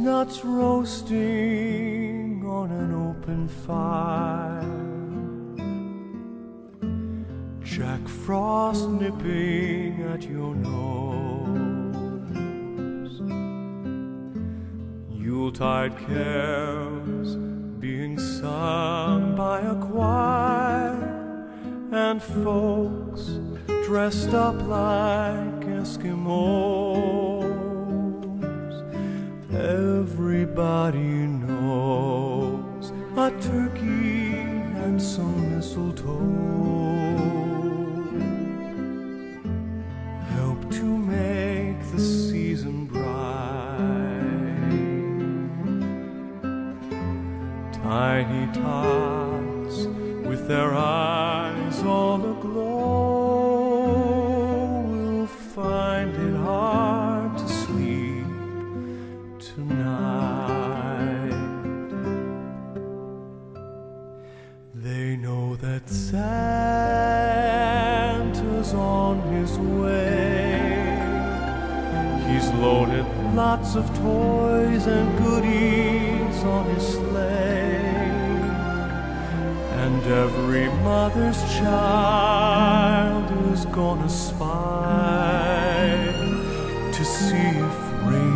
chestnuts roasting on an open fire, Jack Frost nipping at your nose, Yuletide carols being sung by a choir, and folks dressed up like Eskimos. Everybody knows a turkey and some mistletoe help to make the season bright. Tiny tots with their eyes all aglow will find it hard to sleep tonight. They know that Santa's on his way. He's loaded lots of toys and goodies on his sleigh, and every mother's child is gonna spy to see if rain